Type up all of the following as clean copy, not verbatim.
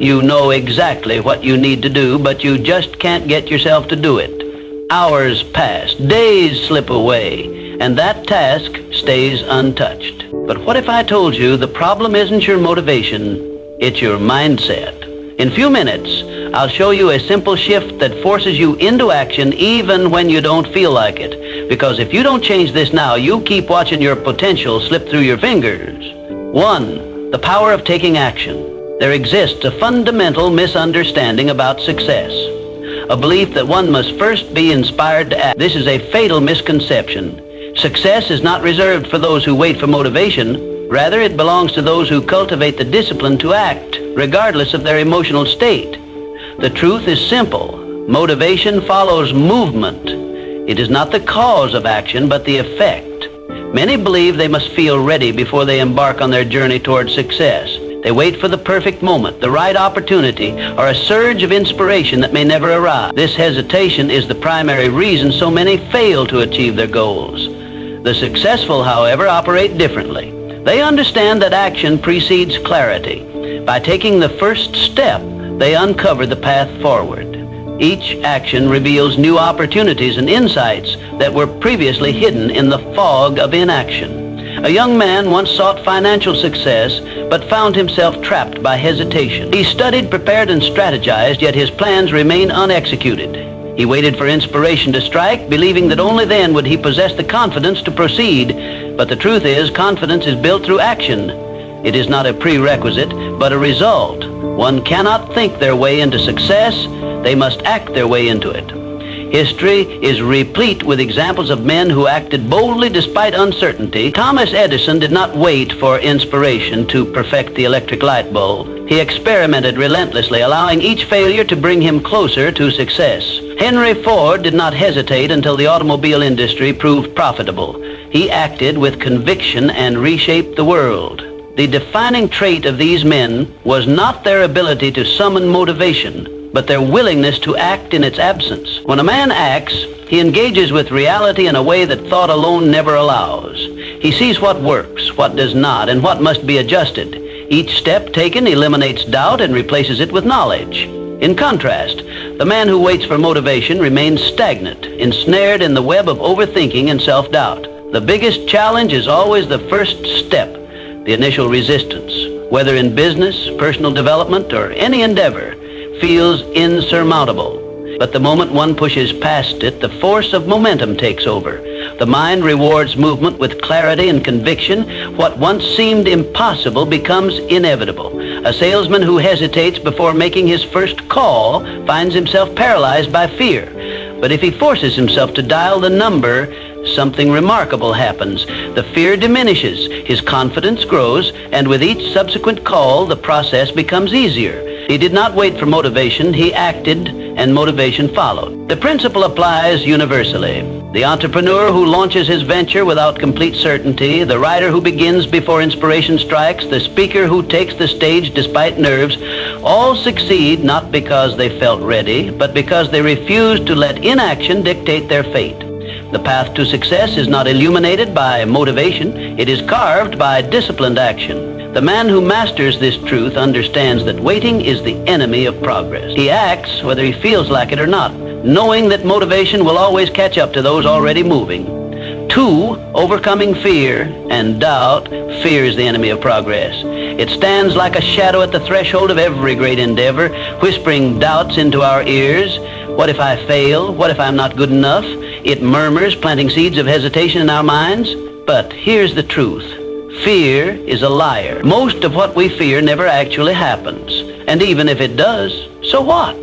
You know exactly what you need to do, but you just can't get yourself to do it. Hours pass, days slip away, and that task stays untouched. But what if I told you the problem isn't your motivation, it's your mindset? In a few minutes, I'll show you a simple shift that forces you into action even when you don't feel like it. Because if you don't change this now, you'll keep watching your potential slip through your fingers. 1. The power of taking action. There exists a fundamental misunderstanding about success. A belief that one must first be inspired to act. This is a fatal misconception. Success is not reserved for those who wait for motivation. Rather, it belongs to those who cultivate the discipline to act, regardless of their emotional state. The truth is simple. Motivation follows movement. It is not the cause of action, but the effect. Many believe they must feel ready before they embark on their journey towards success. They wait for the perfect moment, the right opportunity, or a surge of inspiration that may never arrive. This hesitation is the primary reason so many fail to achieve their goals. The successful, however, operate differently. They understand that action precedes clarity. By taking the first step, they uncover the path forward. Each action reveals new opportunities and insights that were previously hidden in the fog of inaction. A young man once sought financial success, but found himself trapped by hesitation. He studied, prepared, and strategized, yet his plans remained unexecuted. He waited for inspiration to strike, believing that only then would he possess the confidence to proceed. But the truth is, confidence is built through action. It is not a prerequisite, but a result. One cannot think their way into success. They must act their way into it. History is replete with examples of men who acted boldly despite uncertainty. Thomas Edison did not wait for inspiration to perfect the electric light bulb. He experimented relentlessly, allowing each failure to bring him closer to success. Henry Ford did not hesitate until the automobile industry proved profitable. He acted with conviction and reshaped the world. The defining trait of these men was not their ability to summon motivation, but their willingness to act in its absence. When a man acts, he engages with reality in a way that thought alone never allows. He sees what works, what does not, and what must be adjusted. Each step taken eliminates doubt and replaces it with knowledge. In contrast, the man who waits for motivation remains stagnant, ensnared in the web of overthinking and self-doubt. The biggest challenge is always the first step, the initial resistance. Whether in business, personal development, or any endeavor, feels insurmountable. But the moment one pushes past it, the force of momentum takes over. The mind rewards movement with clarity and conviction. What once seemed impossible becomes inevitable. A salesman who hesitates before making his first call finds himself paralyzed by fear. But if he forces himself to dial the number, something remarkable happens. The fear diminishes, his confidence grows, and with each subsequent call, the process becomes easier. He did not wait for motivation, he acted, and motivation followed. The principle applies universally. The entrepreneur who launches his venture without complete certainty, the writer who begins before inspiration strikes, the speaker who takes the stage despite nerves, all succeed not because they felt ready, but because they refused to let inaction dictate their fate. The path to success is not illuminated by motivation, it is carved by disciplined action. The man who masters this truth understands that waiting is the enemy of progress. He acts whether he feels like it or not, knowing that motivation will always catch up to those already moving. 2, overcoming fear and doubt. Fear is the enemy of progress. It stands like a shadow at the threshold of every great endeavor, whispering doubts into our ears. What if I fail? What if I'm not good enough? It murmurs, planting seeds of hesitation in our minds. But here's the truth. Fear is a liar. Most of what we fear never actually happens. And even if it does, so what?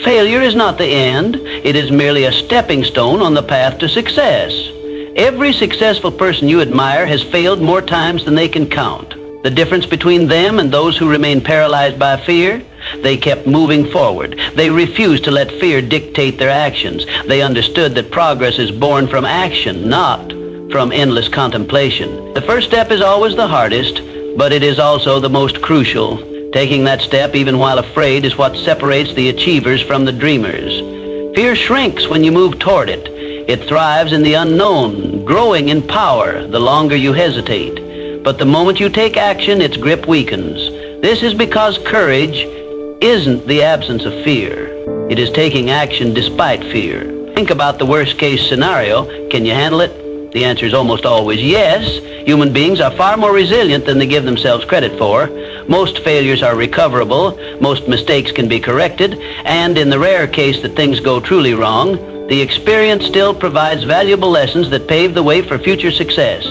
Failure is not the end. It is merely a stepping stone on the path to success. Every successful person you admire has failed more times than they can count. The difference between them and those who remain paralyzed by fear? They kept moving forward. They refused to let fear dictate their actions. They understood that progress is born from action, not from endless contemplation. The first step is always the hardest, but it is also the most crucial. Taking that step, even while afraid, is what separates the achievers from the dreamers. Fear shrinks when you move toward it. It thrives in the unknown, growing in power the longer you hesitate. But the moment you take action, its grip weakens. This is because courage isn't the absence of fear. It is taking action despite fear. Think about the worst-case scenario. Can you handle it? The answer is almost always yes. Human beings are far more resilient than they give themselves credit for. Most failures are recoverable, most mistakes can be corrected, and in the rare case that things go truly wrong, the experience still provides valuable lessons that pave the way for future success.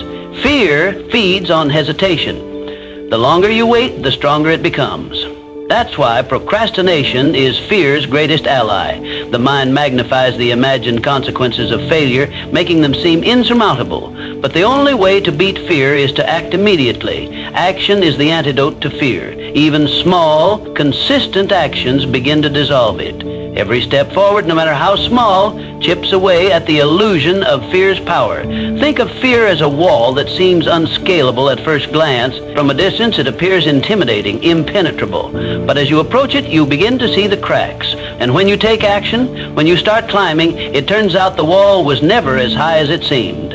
Fear feeds on hesitation. The longer you wait, the stronger it becomes. That's why procrastination is fear's greatest ally. The mind magnifies the imagined consequences of failure, making them seem insurmountable. But the only way to beat fear is to act immediately. Action is the antidote to fear. Even small, consistent actions begin to dissolve it. Every step forward, no matter how small, chips away at the illusion of fear's power. Think of fear as a wall that seems unscalable at first glance. From a distance, it appears intimidating, impenetrable. But as you approach it, you begin to see the cracks. And when you take action, when you start climbing, it turns out the wall was never as high as it seemed.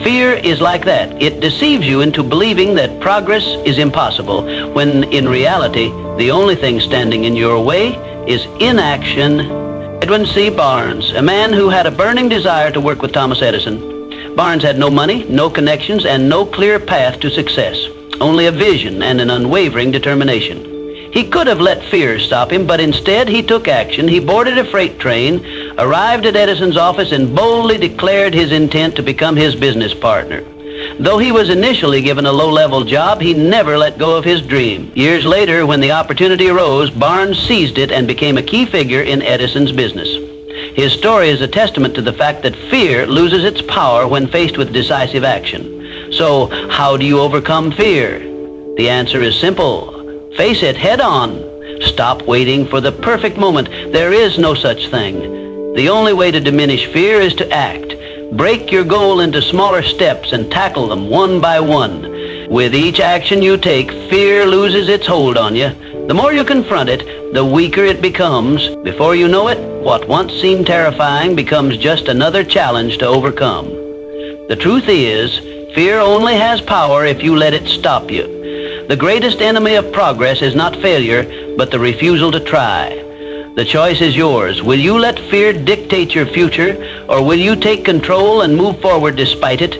Fear is like that. It deceives you into believing that progress is impossible, when in reality, the only thing standing in your way is inaction. Edwin C. Barnes, a man who had a burning desire to work with Thomas Edison. Barnes had no money, no connections, and no clear path to success. Only a vision and an unwavering determination. He could have let fear stop him, but instead he took action. He boarded a freight train, arrived at Edison's office, and boldly declared his intent to become his business partner. Though he was initially given a low-level job, he never let go of his dream. Years later, when the opportunity arose, Barnes seized it and became a key figure in Edison's business. His story is a testament to the fact that fear loses its power when faced with decisive action. So, how do you overcome fear? The answer is simple. Face it head on. Stop waiting for the perfect moment. There is no such thing. The only way to diminish fear is to act. Break your goal into smaller steps and tackle them one by one. With each action you take, fear loses its hold on you. The more you confront it, the weaker it becomes. Before you know it, what once seemed terrifying becomes just another challenge to overcome. The truth is, fear only has power if you let it stop you. The greatest enemy of progress is not failure, but the refusal to try. The choice is yours. Will you let fear dictate your future, or will you take control and move forward despite it?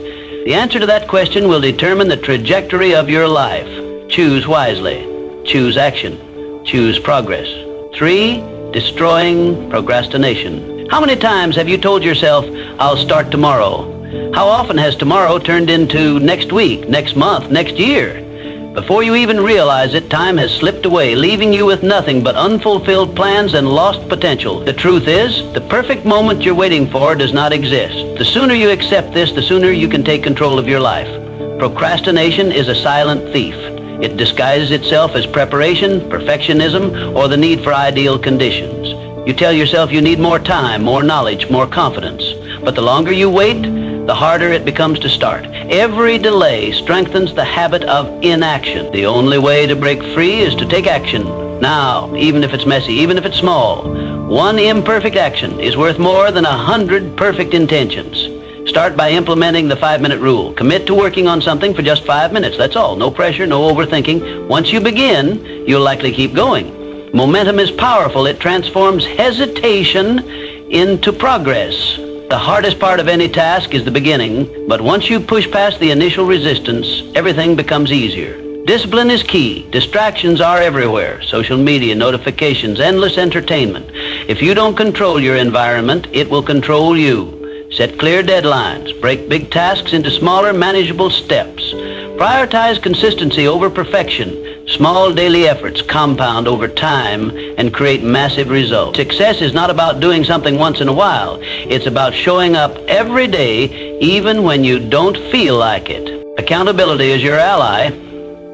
The answer to that question will determine the trajectory of your life. Choose wisely. Choose action. Choose progress. 3, destroying procrastination. How many times have you told yourself, I'll start tomorrow? How often has tomorrow turned into next week, next month, next year? Before you even realize it, time has slipped away, leaving you with nothing but unfulfilled plans and lost potential. The truth is, the perfect moment you're waiting for does not exist. The sooner you accept this, the sooner you can take control of your life. Procrastination is a silent thief. It disguises itself as preparation, perfectionism, or the need for ideal conditions. You tell yourself you need more time, more knowledge, more confidence. But the longer you wait, the harder it becomes to start. Every delay strengthens the habit of inaction. The only way to break free is to take action. Now, even if it's messy, even if it's small, one imperfect action is worth more than 100 perfect intentions. Start by implementing the 5-minute rule. Commit to working on something for just 5 minutes. That's all. No pressure, no overthinking. Once you begin, you'll likely keep going. Momentum is powerful. It transforms hesitation into progress. The hardest part of any task is the beginning, but once you push past the initial resistance, everything becomes easier. Discipline is key. Distractions are everywhere. Social media, notifications, endless entertainment. If you don't control your environment, it will control you. Set clear deadlines. Break big tasks into smaller, manageable steps. Prioritize consistency over perfection. Small daily efforts compound over time and create massive results. Success is not about doing something once in a while. It's about showing up every day, even when you don't feel like it. Accountability is your ally.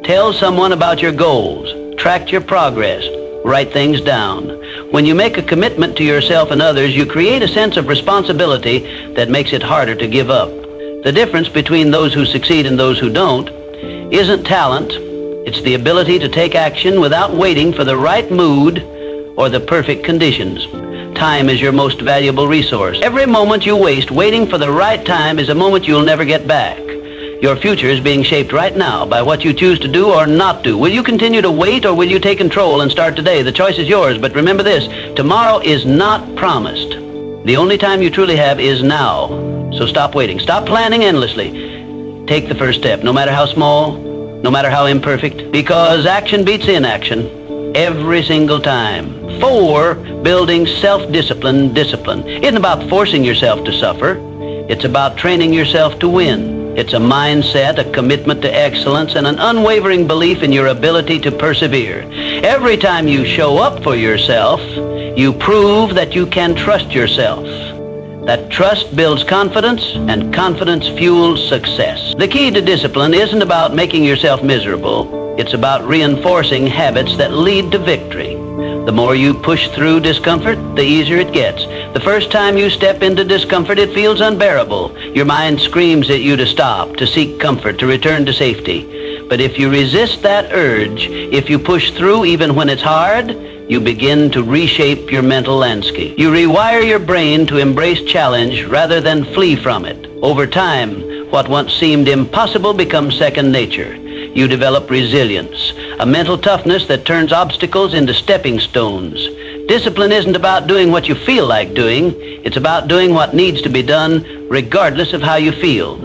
Tell someone about your goals. Track your progress. Write things down. When you make a commitment to yourself and others, you create a sense of responsibility that makes it harder to give up. The difference between those who succeed and those who don't isn't talent. It's the ability to take action without waiting for the right mood or the perfect conditions. Time is your most valuable resource. Every moment you waste waiting for the right time is a moment you'll never get back. Your future is being shaped right now by what you choose to do or not do. Will you continue to wait, or will you take control and start today? The choice is yours, but remember this: tomorrow is not promised. The only time you truly have is now. So stop waiting. Stop planning endlessly. Take the first step, no matter how small, no matter how imperfect, because action beats inaction every single time. 4, building self-discipline. Discipline isn't about forcing yourself to suffer. It's about training yourself to win. It's a mindset, a commitment to excellence, and an unwavering belief in your ability to persevere. Every time you show up for yourself, you prove that you can trust yourself. That trust builds confidence, and confidence fuels success. The key to discipline isn't about making yourself miserable. It's about reinforcing habits that lead to victory. The more you push through discomfort, the easier it gets. The first time you step into discomfort, it feels unbearable. Your mind screams at you to stop, to seek comfort, to return to safety. But if you resist that urge, if you push through even when it's hard, you begin to reshape your mental landscape. You rewire your brain to embrace challenge rather than flee from it. Over time, what once seemed impossible becomes second nature. You develop resilience, a mental toughness that turns obstacles into stepping stones. Discipline isn't about doing what you feel like doing. It's about doing what needs to be done regardless of how you feel.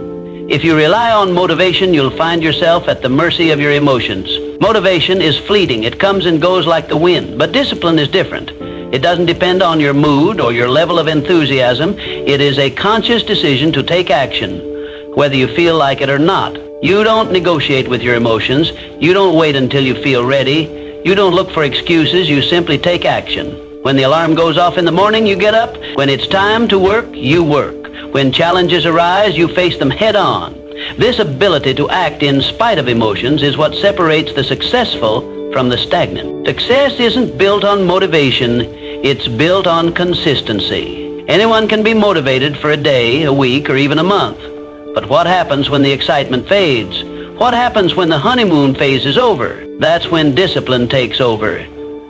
If you rely on motivation, you'll find yourself at the mercy of your emotions. Motivation is fleeting. It comes and goes like the wind. But discipline is different. It doesn't depend on your mood or your level of enthusiasm. It is a conscious decision to take action, whether you feel like it or not. You don't negotiate with your emotions. You don't wait until you feel ready. You don't look for excuses. You simply take action. When the alarm goes off in the morning, you get up. When it's time to work, you work. When challenges arise, you face them head on. This ability to act in spite of emotions is what separates the successful from the stagnant. Success isn't built on motivation. It's built on consistency. Anyone can be motivated for a day, a week, or even a month. But what happens when the excitement fades? What happens when the honeymoon phase is over? That's when discipline takes over.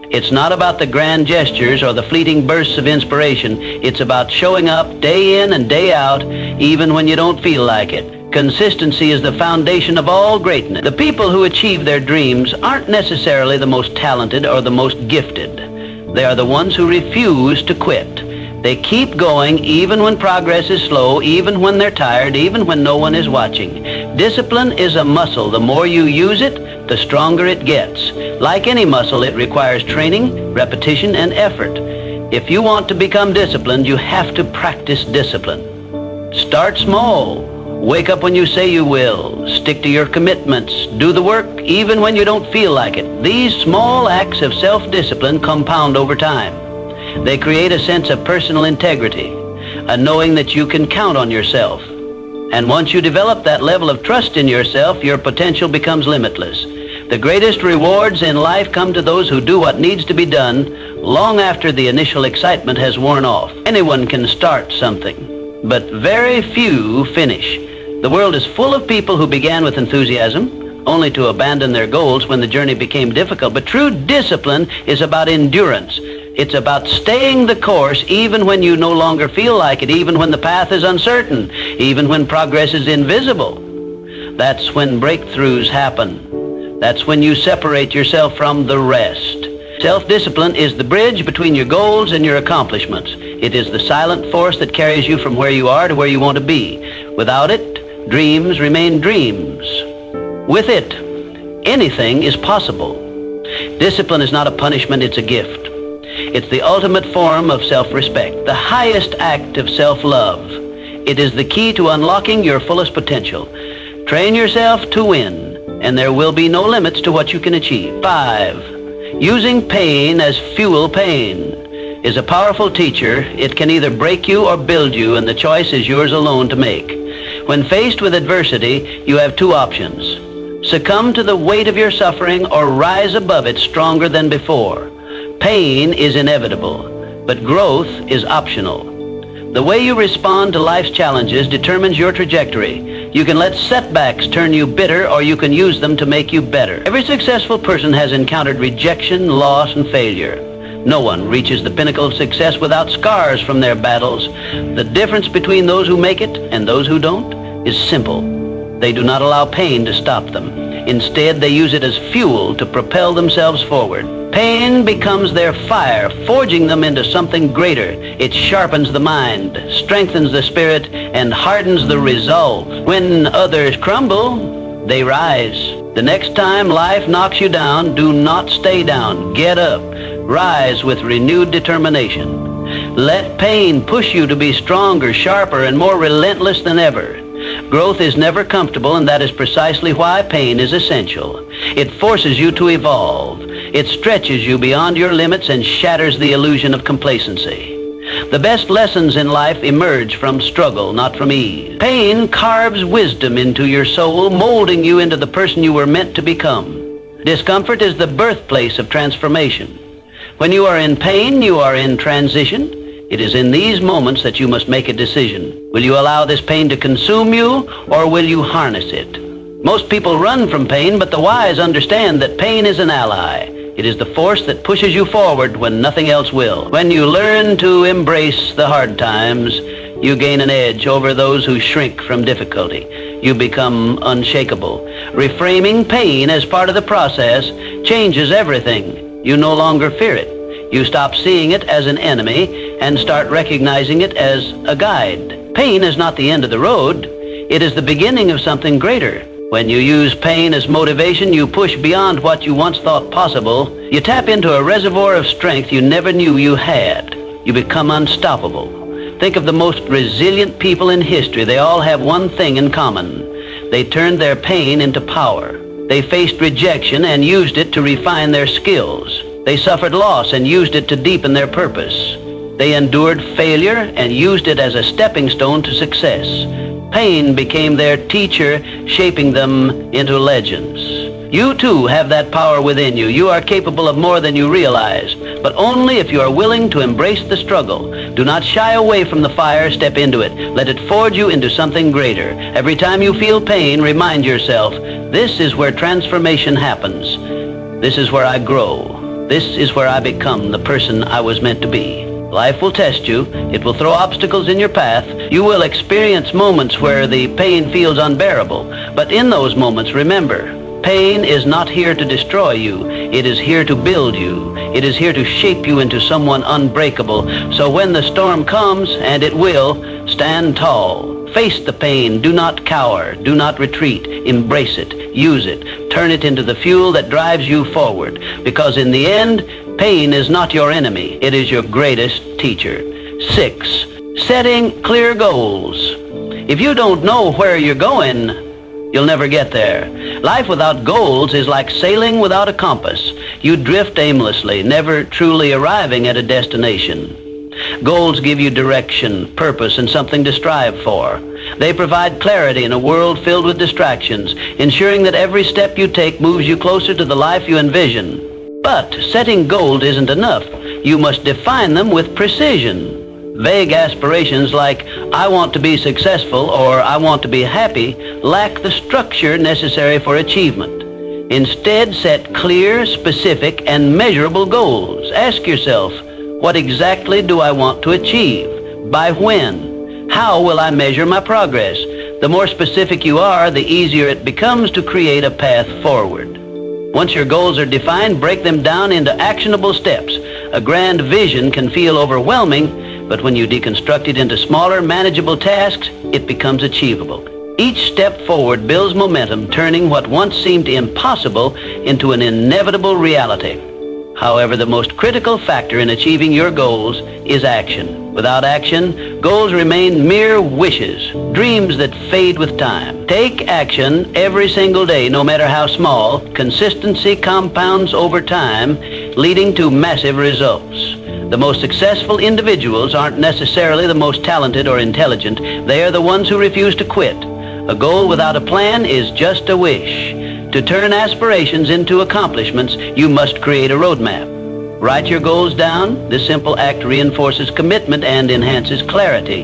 It's not about the grand gestures or the fleeting bursts of inspiration. It's about showing up day in and day out, even when you don't feel like it. Consistency is the foundation of all greatness. The people who achieve their dreams aren't necessarily the most talented or the most gifted. They are the ones who refuse to quit. They keep going even when progress is slow, even when they're tired, even when no one is watching. Discipline is a muscle. The more you use it, the stronger it gets. Like any muscle, it requires training, repetition, and effort. If you want to become disciplined, you have to practice discipline. Start small. Wake up when you say you will. Stick to your commitments. Do the work even when you don't feel like it. These small acts of self-discipline compound over time. They create a sense of personal integrity, a knowing that you can count on yourself. And once you develop that level of trust in yourself, your potential becomes limitless. The greatest rewards in life come to those who do what needs to be done long after the initial excitement has worn off. Anyone can start something, but very few finish. The world is full of people who began with enthusiasm, only to abandon their goals when the journey became difficult. But true discipline is about endurance. It's about staying the course even when you no longer feel like it, even when the path is uncertain, even when progress is invisible. That's when breakthroughs happen. That's when you separate yourself from the rest. Self-discipline is the bridge between your goals and your accomplishments. It is the silent force that carries you from where you are to where you want to be. Without it, dreams remain dreams. With it, anything is possible. Discipline is not a punishment, it's a gift. It's the ultimate form of self-respect, the highest act of self-love. It is the key to unlocking your fullest potential. Train yourself to win, and there will be no limits to what you can achieve. 5. Using pain as fuel. Pain is a powerful teacher. It can either break you or build you, and the choice is yours alone to make. When faced with adversity, you have two options: succumb to the weight of your suffering or rise above it stronger than before. Pain is inevitable, but growth is optional. The way you respond to life's challenges determines your trajectory. You can let setbacks turn you bitter, or you can use them to make you better. Every successful person has encountered rejection, loss, and failure. No one reaches the pinnacle of success without scars from their battles. The difference between those who make it and those who don't is simple. They do not allow pain to stop them. Instead, they use it as fuel to propel themselves forward. Pain becomes their fire, forging them into something greater. It sharpens the mind, strengthens the spirit, and hardens the resolve. When others crumble, they rise. The next time life knocks you down, do not stay down. Get up. Rise with renewed determination. Let pain push you to be stronger, sharper, and more relentless than ever. Growth is never comfortable, and that is precisely why pain is essential. It forces you to evolve. It stretches you beyond your limits and shatters the illusion of complacency. The best lessons in life emerge from struggle, not from ease. Pain carves wisdom into your soul, molding you into the person you were meant to become. Discomfort is the birthplace of transformation. When you are in pain, you are in transition. It is in these moments that you must make a decision. Will you allow this pain to consume you, or will you harness it? Most people run from pain, but the wise understand that pain is an ally. It is the force that pushes you forward when nothing else will. When you learn to embrace the hard times, you gain an edge over those who shrink from difficulty. You become unshakable. Reframing pain as part of the process changes everything. You no longer fear it. You stop seeing it as an enemy and start recognizing it as a guide. Pain is not the end of the road. It is the beginning of something greater. When you use pain as motivation, you push beyond what you once thought possible. You tap into a reservoir of strength you never knew you had. You become unstoppable. Think of the most resilient people in history. They all have one thing in common. They turned their pain into power. They faced rejection and used it to refine their skills. They suffered loss and used it to deepen their purpose. They endured failure and used it as a stepping stone to success. Pain became their teacher, shaping them into legends. You too have that power within you. You are capable of more than you realize, but only if you are willing to embrace the struggle. Do not shy away from the fire. Step into it. Let it forge you into something greater. Every time you feel pain, remind yourself, this is where transformation happens. This is where I grow. This is where I become the person I was meant to be. Life will test you. It will throw obstacles in your path. You will experience moments where the pain feels unbearable. But in those moments, remember, pain is not here to destroy you. It is here to build you. It is here to shape you into someone unbreakable. So when the storm comes, and it will, stand tall. Face the pain. Do not cower. Do not retreat. Embrace it. Use it. Turn it into the fuel that drives you forward. Because in the end, pain is not your enemy. It is your greatest teacher. 6, setting clear goals. If you don't know where you're going, you'll never get there. Life without goals is like sailing without a compass. You drift aimlessly, never truly arriving at a destination. Goals give you direction, purpose, and something to strive for. They provide clarity in a world filled with distractions, ensuring that every step you take moves you closer to the life you envision. But setting goals isn't enough. You must define them with precision. Vague aspirations like, I want to be successful or I want to be happy, lack the structure necessary for achievement. Instead, set clear, specific, and measurable goals. Ask yourself, what exactly do I want to achieve? By when? How will I measure my progress? The more specific you are, the easier it becomes to create a path forward. Once your goals are defined, break them down into actionable steps. A grand vision can feel overwhelming, but when you deconstruct it into smaller, manageable tasks, it becomes achievable. Each step forward builds momentum, turning what once seemed impossible into an inevitable reality. However, the most critical factor in achieving your goals is action. Without action, goals remain mere wishes, dreams that fade with time. Take action every single day, no matter how small. Consistency compounds over time, leading to massive results. The most successful individuals aren't necessarily the most talented or intelligent. They are the ones who refuse to quit. A goal without a plan is just a wish. To turn aspirations into accomplishments, you must create a roadmap. Write your goals down. This simple act reinforces commitment and enhances clarity.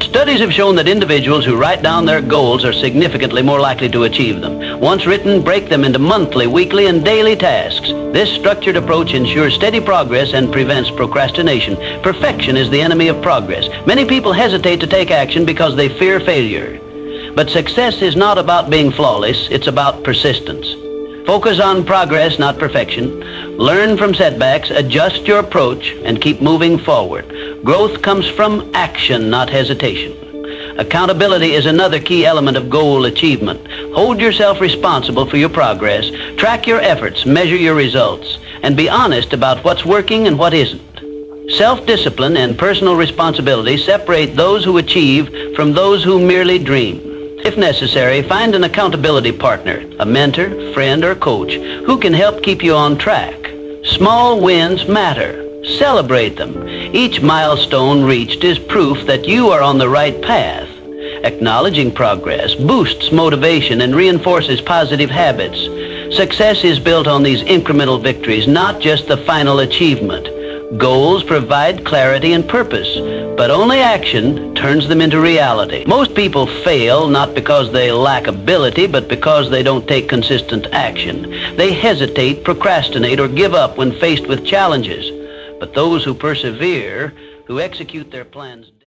Studies have shown that individuals who write down their goals are significantly more likely to achieve them. Once written, break them into monthly, weekly, and daily tasks. This structured approach ensures steady progress and prevents procrastination. Perfection is the enemy of progress. Many people hesitate to take action because they fear failure. But success is not about being flawless, it's about persistence. Focus on progress, not perfection. Learn from setbacks, adjust your approach, and keep moving forward. Growth comes from action, not hesitation. Accountability is another key element of goal achievement. Hold yourself responsible for your progress, track your efforts, measure your results, and be honest about what's working and what isn't. Self-discipline and personal responsibility separate those who achieve from those who merely dream. If necessary, find an accountability partner, a mentor, friend, or coach who can help keep you on track. Small wins matter. Celebrate them. Each milestone reached is proof that you are on the right path. Acknowledging progress boosts motivation and reinforces positive habits. Success is built on these incremental victories, not just the final achievement. Goals provide clarity and purpose, but only action turns them into reality. Most people fail not because they lack ability, but because they don't take consistent action. They hesitate, procrastinate, or give up when faced with challenges. But those who persevere, who execute their plans